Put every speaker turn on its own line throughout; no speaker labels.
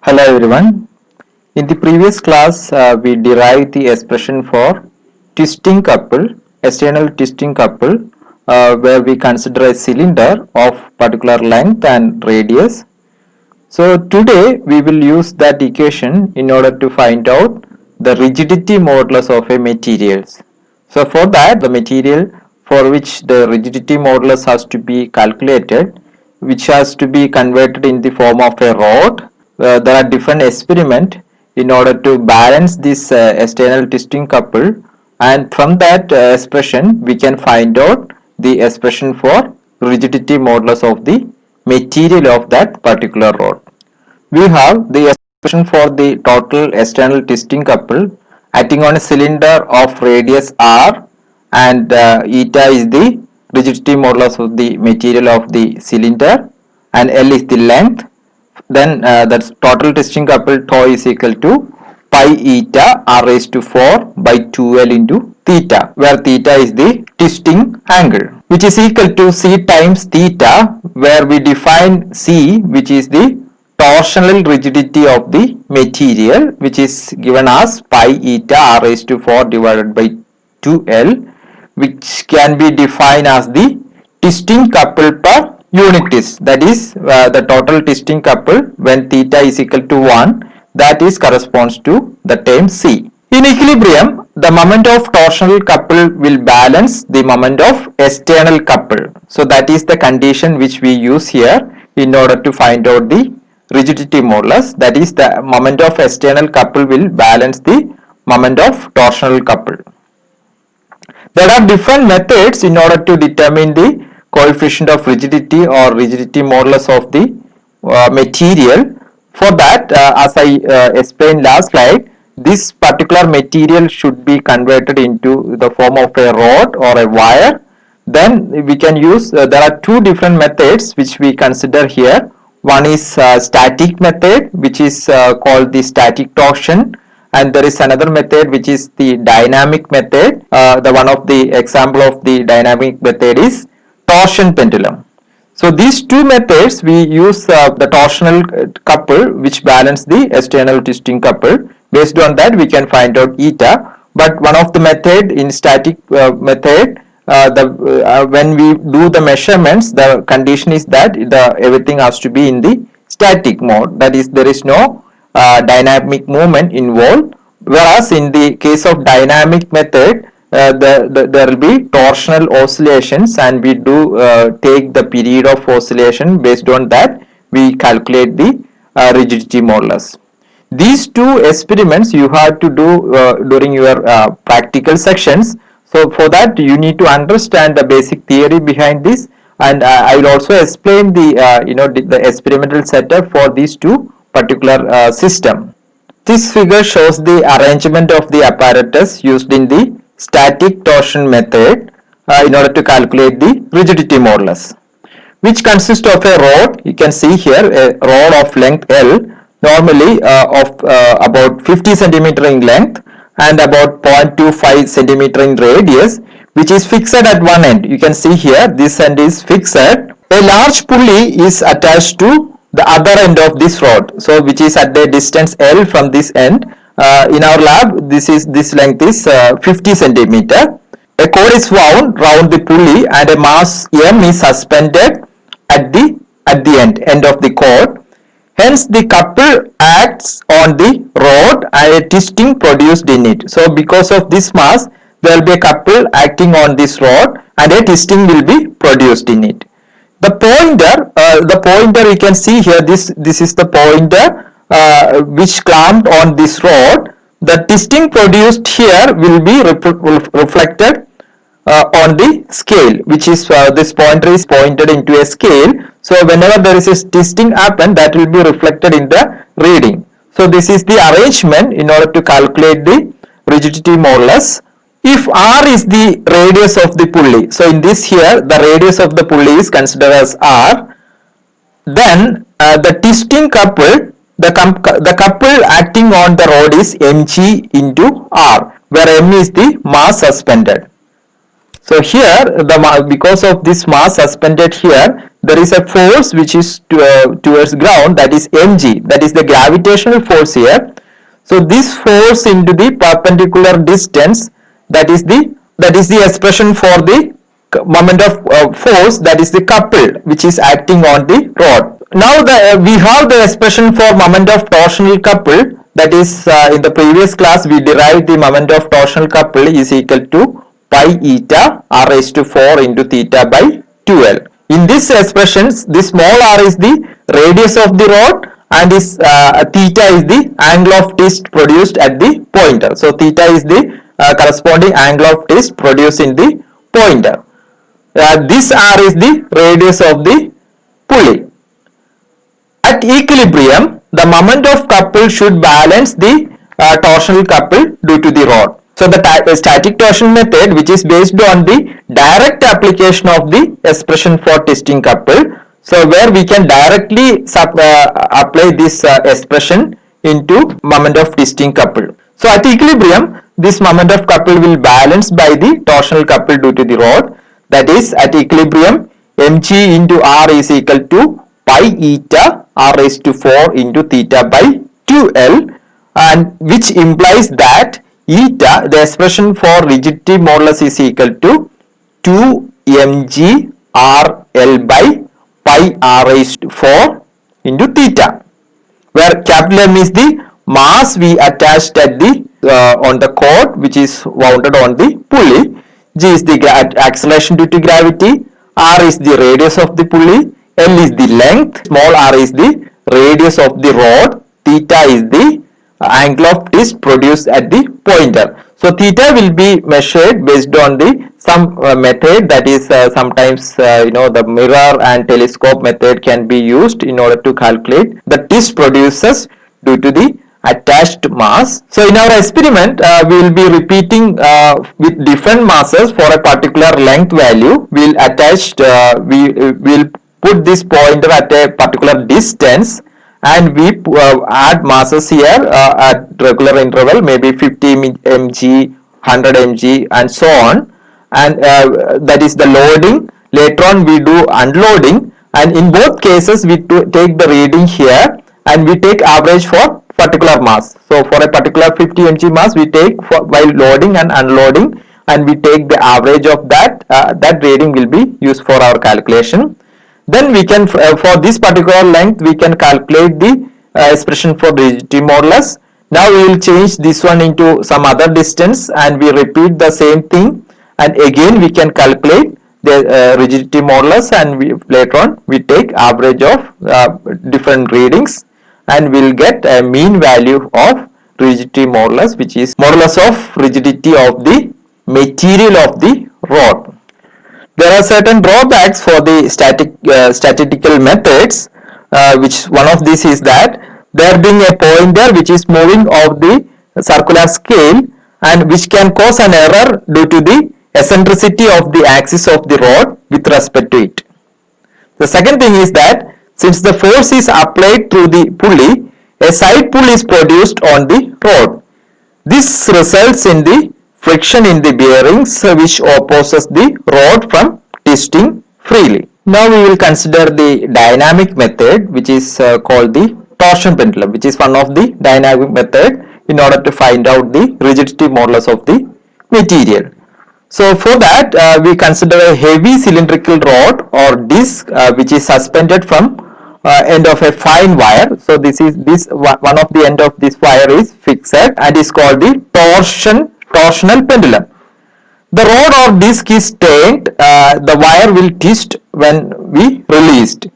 Hello everyone. In the previous class, we derived the expression for twisting couple, external twisting couple, where we consider a cylinder of particular length and radius. So today we will use that equation in order to find out the rigidity modulus of a materials. So for that, the material for which the rigidity modulus has to be calculated, which has to be converted in the form of a rod. There are different experiments in order to balance this external twisting couple, and from that expression we can find out the expression for rigidity modulus of the material of that particular rod. We have the expression for the total external twisting couple acting on a cylinder of radius r, and eta is the rigidity modulus of the material of the cylinder, and L is the length. Then that's total twisting couple tau is equal to pi eta r raised to 4 by 2L into theta, where theta is the twisting angle, which is equal to c times theta, where we define c, which is the torsional rigidity of the material, which is given as pi eta r raised to 4 divided by 2L, which can be defined as the twisting couple per unit twist. That is the total twisting couple when theta is equal to 1, that is corresponds to the term C. In equilibrium, the moment of torsional couple will balance the moment of external couple. So that is the condition which we use here in order to find out the rigidity modulus. That is, the moment of external couple will balance the moment of torsional couple. There are different methods in order to determine the coefficient of rigidity or rigidity modulus of the material. For that, as I explained last slide, this particular material should be converted into the form of a rod or a wire. Then we can use, there are two different methods which we consider here. One is static method, which is called the static torsion, and there is another method which is the dynamic method. The one of the example of the dynamic method is torsion pendulum. So these two methods we use the torsional couple which balance the external twisting couple. Based on that we can find out eta. But one of the method in static method, when we do the measurements, the condition is that everything has to be in the static mode. That is, there is no dynamic movement involved. Whereas in the case of dynamic method, there will be torsional oscillations, and we do take the period of oscillation. Based on that we calculate the rigidity modulus. These two experiments you have to do during your practical sections. So for that you need to understand the basic theory behind this, and I will also explain the experimental setup for these two particular system. This figure shows the arrangement of the apparatus used in the static torsion method in order to calculate the rigidity modulus, which consists of a rod. You can see here a rod of length L, normally of about 50 centimeter in length and about 0.25 centimeter in radius, which is fixed at one end. You can see here this end is fixed. A large pulley is attached to the other end of this rod, so which is at the distance L from this end. In our lab, this length is 50 centimeter. A cord is wound round the pulley and a mass M is suspended at the end of the cord. Hence the couple acts on the rod and a twisting produced in it. So because of this mass, there will be a couple acting on this rod and a twisting will be produced in it. The pointer you can see here, this is the pointer which clamped on this rod. The twisting produced here will be reflected on the scale, which is this pointer is pointed into a scale. So whenever there is a twisting happen, that will be reflected in the reading. So this is the arrangement in order to calculate the rigidity modulus. If R is the radius of the pulley, so in this here the radius of the pulley is considered as R, then the twisting couple, the couple acting on the rod is mg into R, where m is the mass suspended. So here because of this mass suspended here, there is a force which is towards ground, that is mg, that is the gravitational force here. So this force into the perpendicular distance, that is the expression for the moment of force, that is the couple which is acting on the rod. Now we have the expression for moment of torsional couple, that is in the previous class we derived the moment of torsional couple is equal to pi eta r raised to 4 into theta by 2l. In this expressions, this small r is the radius of the rod and this theta is the angle of twist produced at the pointer. So theta is the corresponding angle of twist produced in the pointer. This r is the radius of the pulley. At equilibrium, the moment of couple should balance the torsional couple due to the rod. So the static torsion method, which is based on the direct application of the expression for twisting couple, so where we can directly apply this expression into moment of twisting couple. So at equilibrium, this moment of couple will balance by the torsional couple due to the rod. That is, at equilibrium, mg into r is equal to pi eta r raised to 4 into theta by 2l, and which implies that eta, the expression for rigidity modulus, is equal to 2 mg r l by pi r raised to 4 into theta, where capital M is the mass we attached at the on the cord which is wounded on the pulley, g is the acceleration due to gravity, r is the radius of the pulley, l is the length, small r is the radius of the rod, theta is the angle of twist produced at the pointer. So theta will be measured based on the some method, that is sometimes the mirror and telescope method can be used in order to calculate the twist produces due to the attached mass. So in our experiment we will be repeating with different masses for a particular length value. We will put this pointer at a particular distance and we add masses here at regular interval, maybe 50 mg, 100 mg and so on, and that is the loading. Later on we do unloading, and in both cases we take the reading here and we take average for particular mass. So for a particular 50 mg mass we take while loading and unloading, and we take the average of that. That reading will be used for our calculation. Then we can for this particular length we can calculate the expression for rigidity modulus. Now we will change this one into some other distance and we repeat the same thing, and again we can calculate the rigidity modulus, and later on we take average of different readings and we will get a mean value of rigidity modulus, which is modulus of rigidity of the material of the rod. There are certain drawbacks for the statistical methods, which one of these is that there being a pointer which is moving off the circular scale and which can cause an error due to the eccentricity of the axis of the rod with respect to it. The second thing is that since the force is applied through the pulley, a side pull is produced on the rod. This results in the friction in the bearings which opposes the rod from twisting freely. Now we will consider the dynamic method, which is called the torsion pendulum, which is one of the dynamic method in order to find out the rigidity modulus of the material. So for that we consider a heavy cylindrical rod or disc which is suspended from end of a fine wire. So this one of the end of this wire is fixed and is called the torsional pendulum. The rod or disc is turned, the wire will twist when we released.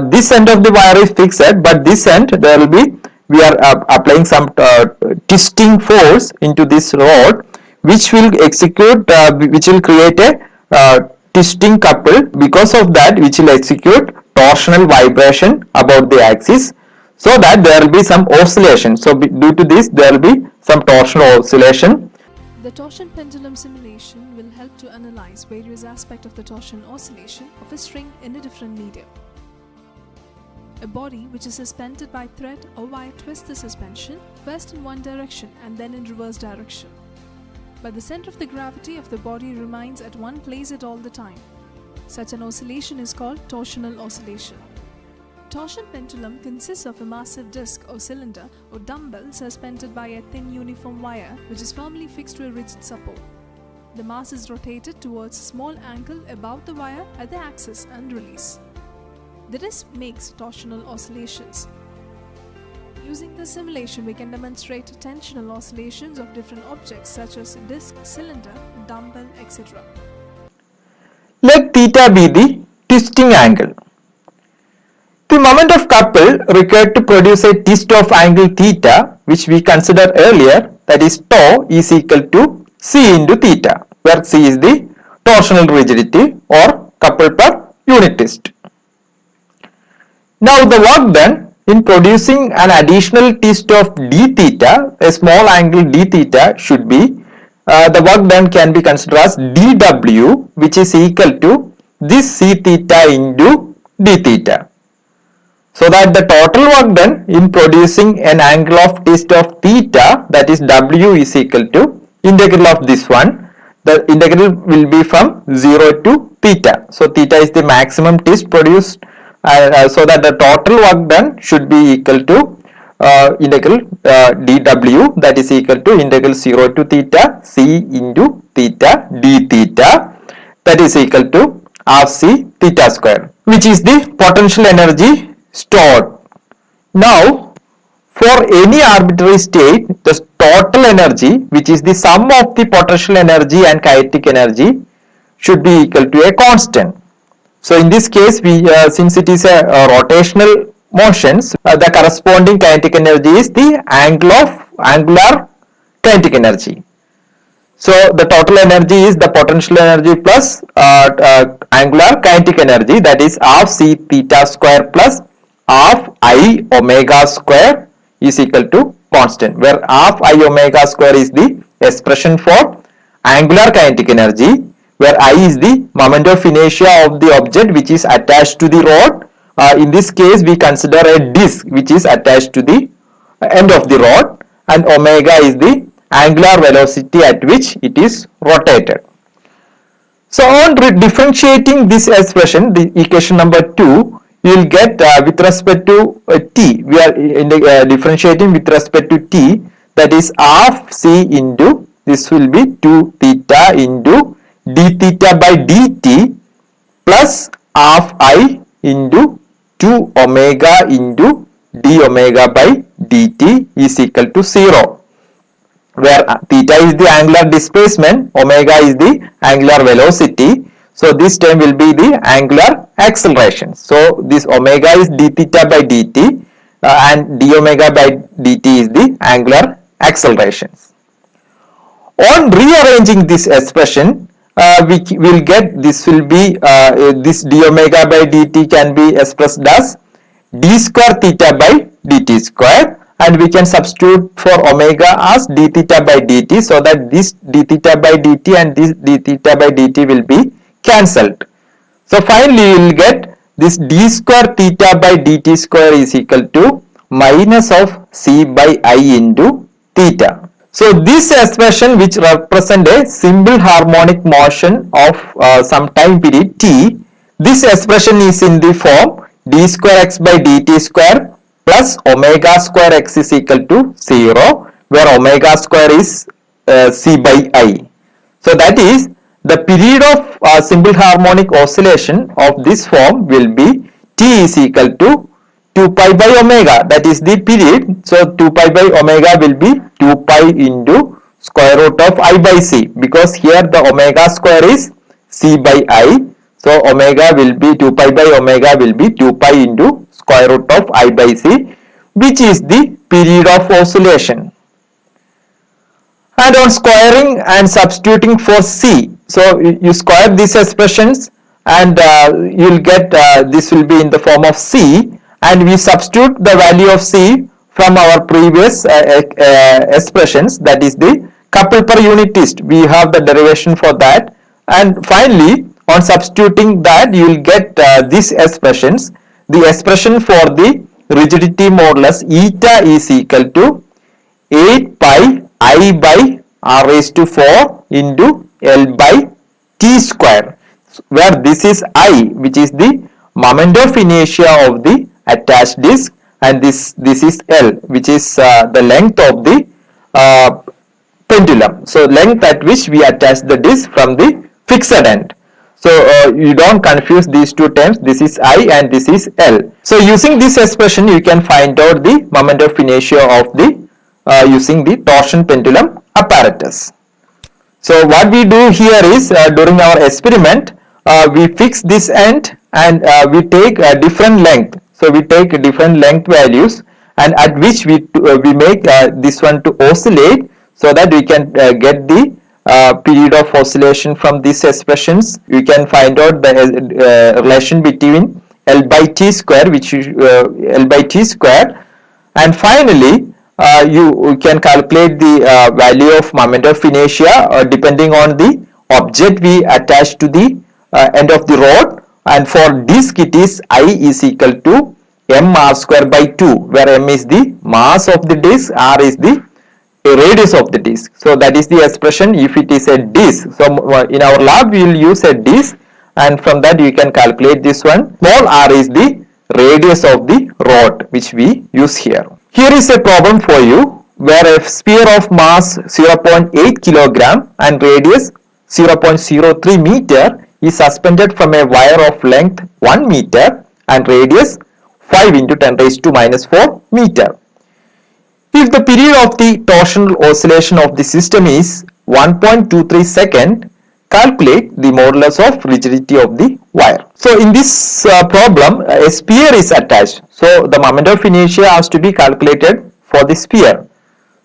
This end of the wire is fixed, but this end we are applying some twisting force into this rod, which will which will create a twisting couple. Because of that, which will execute torsional vibration about the axis, so that there will be some oscillation. So due to this there will be some torsional oscillation.
The torsion pendulum simulation will help to analyze various aspects of the torsion oscillation of a string in a different medium. A body which is suspended by thread or wire twists the suspension first in one direction and then in reverse direction. But the center of the gravity of the body remains at one place at all the time. Such an oscillation is called torsional oscillation. Torsion pendulum consists of a massive disc or cylinder or dumbbell suspended by a thin uniform wire which is firmly fixed to a rigid support. The mass is rotated towards a small angle above the wire at the axis and release. The disc makes torsional oscillations. Using this simulation, we can demonstrate tensional oscillations of different objects such as disc, cylinder, dumbbell, etc.
Let theta be the twisting angle. The moment of couple required to produce a twist of angle theta, which we considered earlier, that is tau, is equal to c into theta, where c is the torsional rigidity or couple per unit twist. Now the work done in producing an additional twist of d theta, a small angle d theta should be, the work done can be considered as dw, which is equal to this c theta into d theta. So that the total work done in producing an angle of twist of theta, that is w, is equal to integral of this one. The integral will be from 0 to theta. So theta is the maximum twist produced, so that the total work done should be equal to integral dw, that is equal to integral 0 to theta c into theta d theta, that is equal to half c theta square, which is the potential energy stored. Now for any arbitrary state, the total energy, which is the sum of the potential energy and kinetic energy, should be equal to a constant. So in this case, we since it is a rotational motions, the corresponding kinetic energy is the angular kinetic energy. So the total energy is the potential energy plus angular kinetic energy, that is half c theta square plus half I omega square is equal to constant, where half I omega square is the expression for angular kinetic energy, where I is the moment of inertia of the object which is attached to the rod. In this case, we consider a disc which is attached to the end of the rod, and omega is the angular velocity at which it is rotated. So on differentiating this expression, the equation number 2, you will get with respect to t, we are differentiating with respect to t, that is half c into, this will be 2 theta into d theta by dt plus half I into 2 omega into d omega by dt is equal to 0, where theta is the angular displacement, omega is the angular velocity. So this term will be the angular acceleration. So this omega is d theta by dt and d omega by dt is the angular accelerations. On rearranging this expression, we will get, this will be this d omega by dt can be expressed as d square theta by dt square, and we can substitute for omega as d theta by dt, so that this d theta by dt and this d theta by dt will be cancelled. So finally you will get this d square theta by dt square is equal to minus of c by I into theta. So this expression, which represent a simple harmonic motion of some time period t, this expression is in the form d square x by dt square plus omega square x is equal to 0, where omega square is c by I. So that is, the period of simple harmonic oscillation of this form will be t is equal to 2 pi by omega, that is the period. So 2 pi by omega will be 2 pi into square root of I by c, because here the omega square is c by I. So omega will be 2 pi by omega will be 2 pi into square root of I by c, which is the period of oscillation. And on squaring and substituting for c, so you square these expressions and you will get this will be in the form of c, and we substitute the value of c from our previous expressions, that is the couple per unit twist. We have the derivation for that, and finally on substituting that you will get these expressions. The expression for the rigidity modulus eta is equal to 8 pi I by r raised to 4 into L by t square. where this is I, which is the moment of inertia of the attached disc, and this is L, which is the length of the pendulum. So length at which we attach the disc from the fixed end. So you don't confuse these two terms. This is I and this is L. So using this expression, you can find out the moment of inertia of the using the torsion pendulum apparatus. So what we do here is during our experiment, we fix this end and we take a different length. So we take different length values, and at which we make this one to oscillate, so that we can get the period of oscillation from these expressions. You can find out the relation between L by T square, which is L by T square, and finally you can calculate the value of moment of inertia depending on the object we attach to the end of the rod, and for disc it is I is equal to m r square by 2, where m is the mass of the disc, r is the radius of the disc. So that is the expression if it is a disc. So in our lab we will use a disc, and from that you can calculate this one. Small r is the radius of the rod which we use here. Here is a problem for you, where a sphere of mass 0.8 kilogram and radius 0.03 meter is suspended from a wire of length 1 meter and radius 5 into 10 raised to minus 4 meter. If the period of the torsional oscillation of the system is 1.23 second, calculate the modulus of rigidity of the wire. So in this problem, a sphere is attached. So the moment of inertia has to be calculated for the sphere.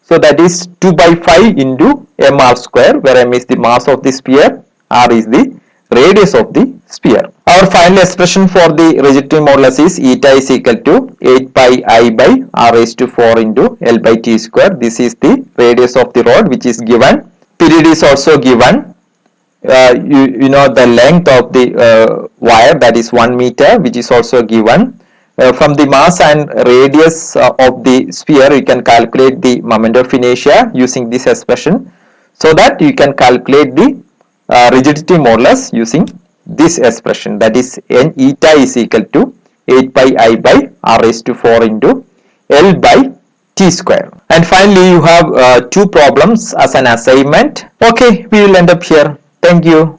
So that is 2 by 5 into mr square, where m is the mass of the sphere, r is the radius of the sphere. Our final expression for the rigidity modulus is eta is equal to 8 pi I by r raised to 4 into L by T square. This is the radius of the rod which is given. Period is also given. You know the length of the wire, that is 1 meter, which is also given. From the mass and radius of the sphere, you can calculate the moment of inertia using this expression, so that you can calculate the rigidity modulus using this expression, that is n eta is equal to 8 pi I by r raised to 4 into L by T square. And finally you have two problems as an assignment. Okay, we will end up here. Thank you.